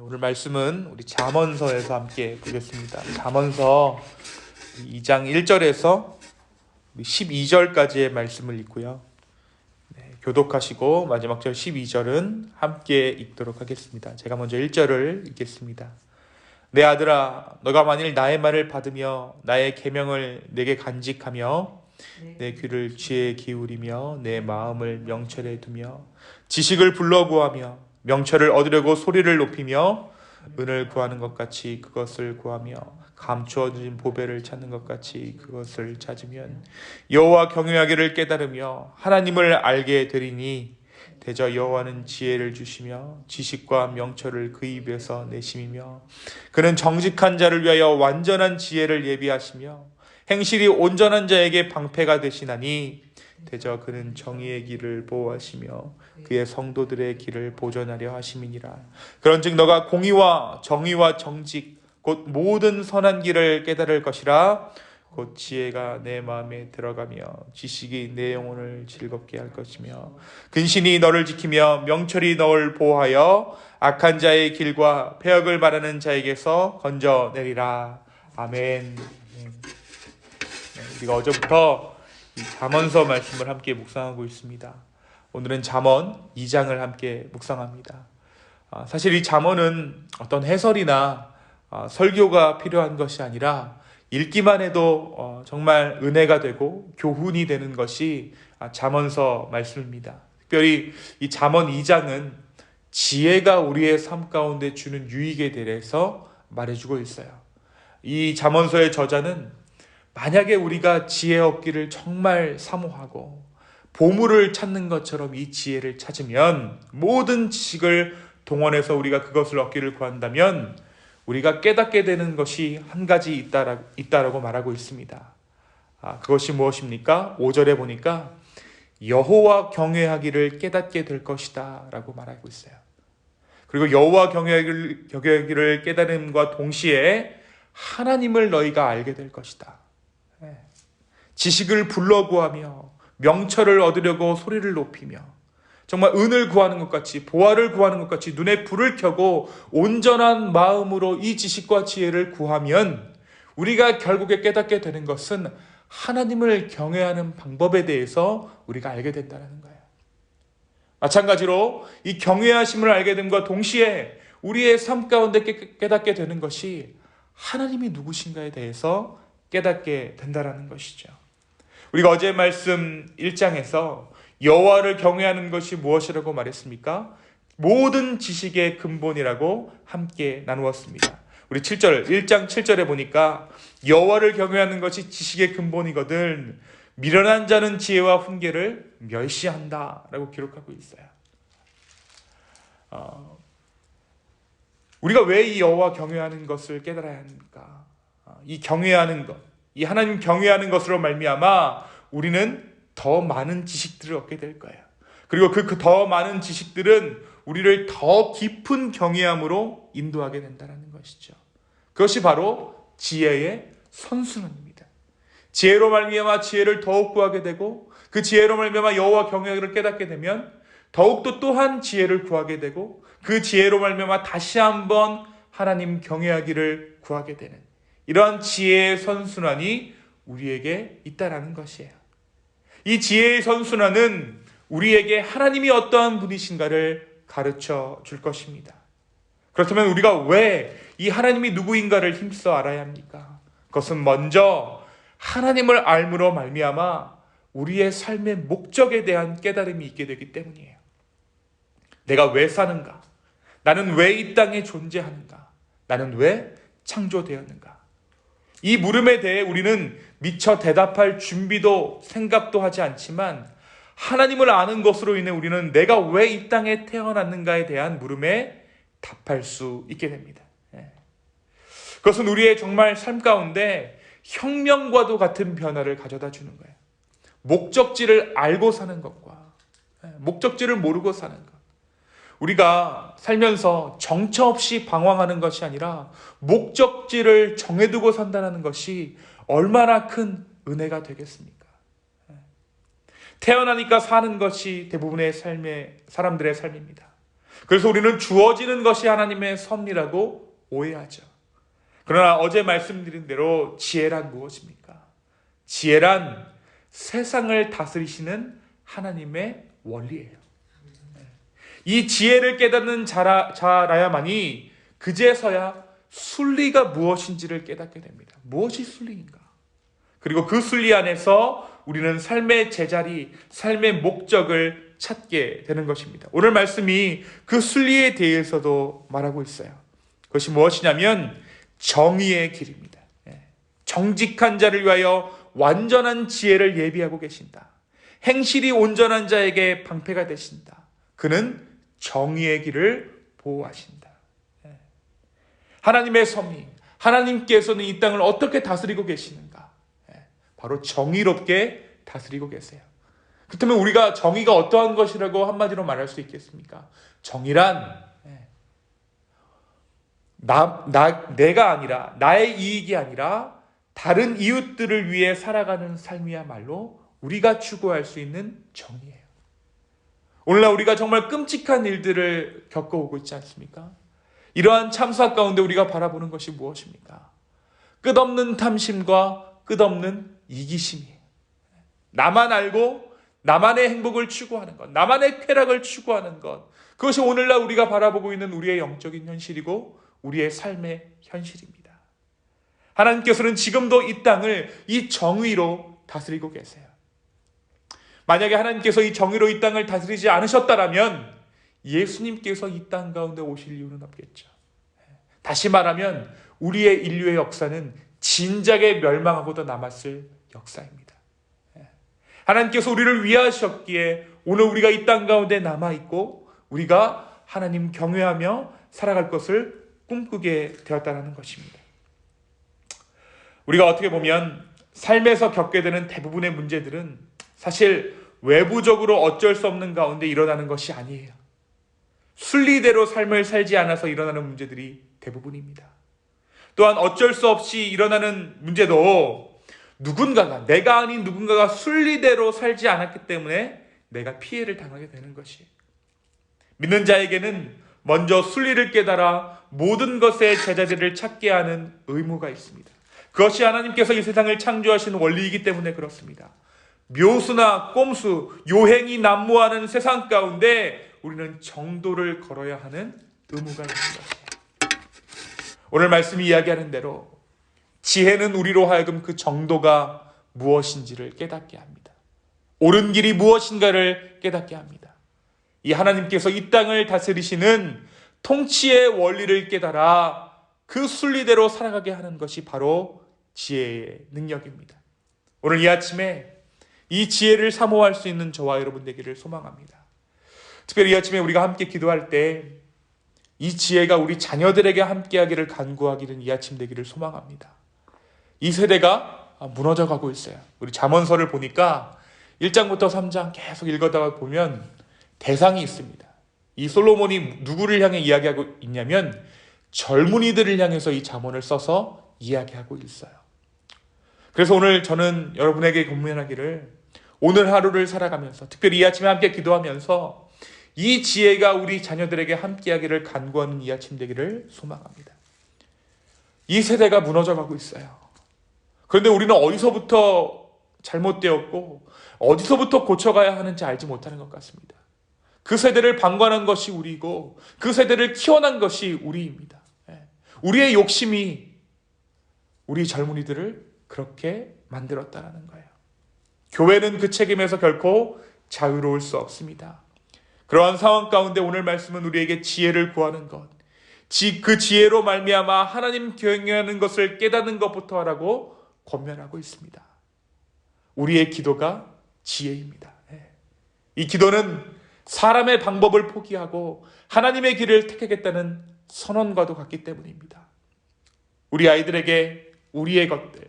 오늘 말씀은 우리 잠언서에서 함께 보겠습니다. 잠언서 2장 1절에서 12절까지의 말씀을 읽고요. 교독하시고 마지막 절 12절은 함께 읽도록 하겠습니다. 제가 먼저 1절을 읽겠습니다. 내 아들아, 너가 만일 나의 말을 받으며 나의 계명을 내게 간직하며 내 귀를 지혜에 기울이며 내 마음을 명철에 두며 지식을 불러 구하며 명철을 얻으려고 소리를 높이며 은을 구하는 것 같이 그것을 구하며 감추어진 보배를 찾는 것 같이 그것을 찾으면 여호와 경외하기를 깨달으며 하나님을 알게 되리니 대저 여호와는 지혜를 주시며 지식과 명철을 그 입에서 내심이며 그는 정직한 자를 위하여 완전한 지혜를 예비하시며 행실이 온전한 자에게 방패가 되시나니 대저 그는 정의의 길을 보호하시며 그의 성도들의 길을 보존하려 하심이니라. 그런즉 너가 공의와 정의와 정직 곧 모든 선한 길을 깨달을 것이라. 곧 지혜가 내 마음에 들어가며 지식이 내 영혼을 즐겁게 할 것이며 근신이 너를 지키며 명철이 너를 보호하여 악한 자의 길과 패역을 말하는 자에게서 건져내리라. 아멘. 우리가 어제부터 이 잠언서 말씀을 함께 묵상하고 있습니다. 오늘은 잠언 2장을 함께 묵상합니다. 사실 이 잠언은 어떤 해설이나 설교가 필요한 것이 아니라 읽기만 해도 정말 은혜가 되고 교훈이 되는 것이 잠언서 말씀입니다. 특별히 이 잠언 2장은 지혜가 우리의 삶 가운데 주는 유익에 대해서 말해주고 있어요. 이 잠언서의 저자는 만약에 우리가 지혜 얻기를 정말 사모하고 보물을 찾는 것처럼 이 지혜를 찾으면 모든 지식을 동원해서 우리가 그것을 얻기를 구한다면 우리가 깨닫게 되는 것이 한 가지 있다라고 말하고 있습니다. 그것이 무엇입니까? 5절에 보니까 여호와 경외하기를 깨닫게 될 것이다 라고 말하고 있어요. 그리고 여호와 경외하기를 깨달음과 동시에 하나님을 너희가 알게 될 것이다. 지식을 불러 구하며 명철을 얻으려고 소리를 높이며 정말 은을 구하는 것 같이 보화를 구하는 것 같이 눈에 불을 켜고 온전한 마음으로 이 지식과 지혜를 구하면 우리가 결국에 깨닫게 되는 것은 하나님을 경외하는 방법에 대해서 우리가 알게 된다는 거예요. 마찬가지로 이 경외하심을 알게 됨과 동시에 우리의 삶 가운데 깨닫게 되는 것이 하나님이 누구신가에 대해서 깨닫게 된다는 것이죠. 우리가 어제 말씀 1장에서 여호와를 경외하는 것이 무엇이라고 말했습니까? 모든 지식의 근본이라고 함께 나누었습니다. 우리 7절, 1장 7절에 보니까 여호와를 경외하는 것이 지식의 근본이거든 미련한 자는 지혜와 훈계를 멸시한다 라고 기록하고 있어요. 우리가 왜 이 여호와 경외하는 것을 깨달아야 합니까? 이 경외하는 것, 이 하나님 경외하는 것으로 말미암아 우리는 더 많은 지식들을 얻게 될 거예요. 그리고 그 더 많은 지식들은 우리를 더 깊은 경외함으로 인도하게 된다는 것이죠. 그것이 바로 지혜의 선순환입니다. 지혜로 말미암아 지혜를 더욱 구하게 되고 그 지혜로 말미암아 여호와 경외를 깨닫게 되면 더욱더 또한 지혜를 구하게 되고 그 지혜로 말미암아 다시 한번 하나님 경외하기를 구하게 되는 이러한 지혜의 선순환이 우리에게 있다라는 것이에요. 이 지혜의 선순환은 우리에게 하나님이 어떠한 분이신가를 가르쳐 줄 것입니다. 그렇다면 우리가 왜 이 하나님이 누구인가를 힘써 알아야 합니까? 그것은 먼저 하나님을 알므로 말미암아 우리의 삶의 목적에 대한 깨달음이 있게 되기 때문이에요. 내가 왜 사는가? 나는 왜 이 땅에 존재하는가? 나는 왜 창조되었는가? 이 물음에 대해 우리는 미처 대답할 준비도 생각도 하지 않지만 하나님을 아는 것으로 인해 우리는 내가 왜 이 땅에 태어났는가에 대한 물음에 답할 수 있게 됩니다. 그것은 우리의 정말 삶 가운데 혁명과도 같은 변화를 가져다 주는 거예요. 목적지를 알고 사는 것과 목적지를 모르고 사는 것. 우리가 살면서 정처 없이 방황하는 것이 아니라 목적지를 정해두고 산다는 것이 얼마나 큰 은혜가 되겠습니까? 태어나니까 사는 것이 대부분의 사람들의 삶입니다. 그래서 우리는 주어지는 것이 하나님의 섭리라고 오해하죠. 그러나 어제 말씀드린 대로 지혜란 무엇입니까? 지혜란 세상을 다스리시는 하나님의 원리예요. 이 지혜를 깨닫는 자라야만이 그제서야 순리가 무엇인지를 깨닫게 됩니다. 무엇이 순리인가? 그리고 그 순리 안에서 우리는 삶의 제자리, 삶의 목적을 찾게 되는 것입니다. 오늘 말씀이 그 순리에 대해서도 말하고 있어요. 그것이 무엇이냐면 정의의 길입니다. 정직한 자를 위하여 완전한 지혜를 예비하고 계신다. 행실이 온전한 자에게 방패가 되신다. 그는 정의의 길을 보호하신다. 하나님의 섭리, 하나님께서는 이 땅을 어떻게 다스리고 계시는가? 바로 정의롭게 다스리고 계세요. 그렇다면 우리가 정의가 어떠한 것이라고 한마디로 말할 수 있겠습니까? 정의란 내가 아니라, 나의 이익이 아니라 다른 이웃들을 위해 살아가는 삶이야말로 우리가 추구할 수 있는 정의예요. 오늘날 우리가 정말 끔찍한 일들을 겪어오고 있지 않습니까? 이러한 참사 가운데 우리가 바라보는 것이 무엇입니까? 끝없는 탐심과 끝없는 이기심이에요. 나만 알고 나만의 행복을 추구하는 것, 나만의 쾌락을 추구하는 것, 그것이 오늘날 우리가 바라보고 있는 우리의 영적인 현실이고 우리의 삶의 현실입니다. 하나님께서는 지금도 이 땅을 이 정의로 다스리고 계세요. 만약에 하나님께서 이 정의로 이 땅을 다스리지 않으셨다면 예수님께서 이 땅 가운데 오실 이유는 없겠죠. 다시 말하면 우리의 인류의 역사는 진작에 멸망하고도 남았을 역사입니다. 하나님께서 우리를 위하셨기에 오늘 우리가 이 땅 가운데 남아있고 우리가 하나님 경외하며 살아갈 것을 꿈꾸게 되었다는 것입니다. 우리가 어떻게 보면 삶에서 겪게 되는 대부분의 문제들은 사실 외부적으로 어쩔 수 없는 가운데 일어나는 것이 아니에요. 순리대로 삶을 살지 않아서 일어나는 문제들이 대부분입니다. 또한 어쩔 수 없이 일어나는 문제도 내가 아닌 누군가가 순리대로 살지 않았기 때문에 내가 피해를 당하게 되는 것이에요. 믿는 자에게는 먼저 순리를 깨달아 모든 것의 제자들을 찾게 하는 의무가 있습니다. 그것이 하나님께서 이 세상을 창조하신 원리이기 때문에 그렇습니다. 묘수나 꼼수, 요행이 난무하는 세상 가운데 우리는 정도를 걸어야 하는 의무가 있는 것이에요. 오늘 말씀이 이야기하는 대로 지혜는 우리로 하여금 그 정도가 무엇인지를 깨닫게 합니다. 옳은 길이 무엇인가를 깨닫게 합니다. 이 하나님께서 이 땅을 다스리시는 통치의 원리를 깨달아 그 순리대로 살아가게 하는 것이 바로 지혜의 능력입니다. 오늘 이 아침에 이 지혜를 사모할 수 있는 저와 여러분 되기를 소망합니다. 특별히 이 아침에 우리가 함께 기도할 때 이 지혜가 우리 자녀들에게 함께하기를 간구하기는 이 아침 되기를 소망합니다. 이 세대가 무너져 가고 있어요. 우리 잠언서를 보니까 1장부터 3장 계속 읽어다가 보면 대상이 있습니다. 이 솔로몬이 누구를 향해 이야기하고 있냐면 젊은이들을 향해서 이 잠언을 써서 이야기하고 있어요. 그래서 오늘 저는 여러분에게 권면하기를 오늘 하루를 살아가면서 특별히 이 아침에 함께 기도하면서 이 지혜가 우리 자녀들에게 함께하기를 간구하는 이 아침 되기를 소망합니다. 이 세대가 무너져가고 있어요. 그런데 우리는 어디서부터 잘못되었고 어디서부터 고쳐가야 하는지 알지 못하는 것 같습니다. 그 세대를 방관한 것이 우리고 그 세대를 키워난 것이 우리입니다. 우리의 욕심이 우리 젊은이들을 그렇게 만들었다는 거예요. 교회는 그 책임에서 결코 자유로울 수 없습니다. 그러한 상황 가운데 오늘 말씀은 우리에게 지혜를 구하는 것, 그 지혜로 말미암아 하나님 경외하는 것을 깨닫는 것부터 하라고 권면하고 있습니다. 우리의 기도가 지혜입니다. 이 기도는 사람의 방법을 포기하고 하나님의 길을 택하겠다는 선언과도 같기 때문입니다. 우리 아이들에게 우리의 것들,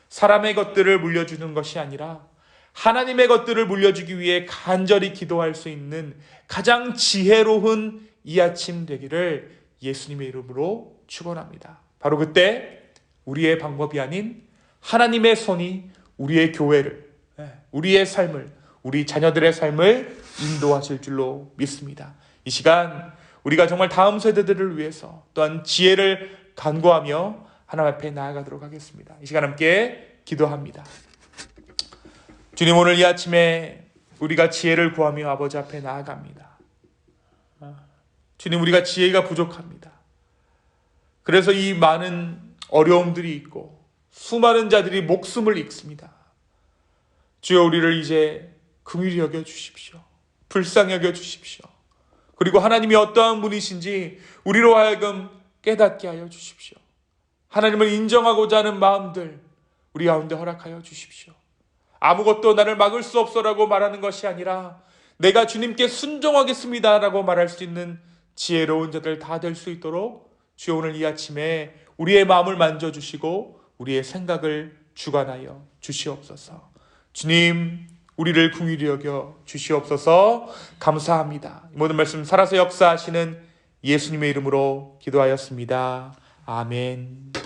사람의 것들을 물려주는 것이 아니라 하나님의 것들을 물려주기 위해 간절히 기도할 수 있는 가장 지혜로운 이 아침 되기를 예수님의 이름으로 축원합니다. 바로 그때 우리의 방법이 아닌 하나님의 손이 우리의 교회를, 우리의 삶을, 우리 자녀들의 삶을 인도하실 줄로 믿습니다. 이 시간 우리가 정말 다음 세대들을 위해서 또한 지혜를 간구하며 하나님 앞에 나아가도록 하겠습니다. 이 시간 함께 기도합니다. 주님, 오늘 이 아침에 우리가 지혜를 구하며 아버지 앞에 나아갑니다. 주님, 우리가 지혜가 부족합니다. 그래서 이 많은 어려움들이 있고 수많은 자들이 목숨을 잃습니다. 주여, 우리를 이제 긍휼히 여겨 주십시오. 불쌍히 여겨 주십시오. 그리고 하나님이 어떠한 분이신지 우리로 하여금 깨닫게 하여 주십시오. 하나님을 인정하고자 하는 마음들 우리 가운데 허락하여 주십시오. 아무것도 나를 막을 수 없어라고 말하는 것이 아니라 내가 주님께 순종하겠습니다라고 말할 수 있는 지혜로운 자들 다 될 수 있도록 주여, 오늘 이 아침에 우리의 마음을 만져주시고 우리의 생각을 주관하여 주시옵소서. 주님, 우리를 긍휼히 여겨 주시옵소서. 감사합니다. 이 모든 말씀 살아서 역사하시는 예수님의 이름으로 기도하였습니다. 아멘.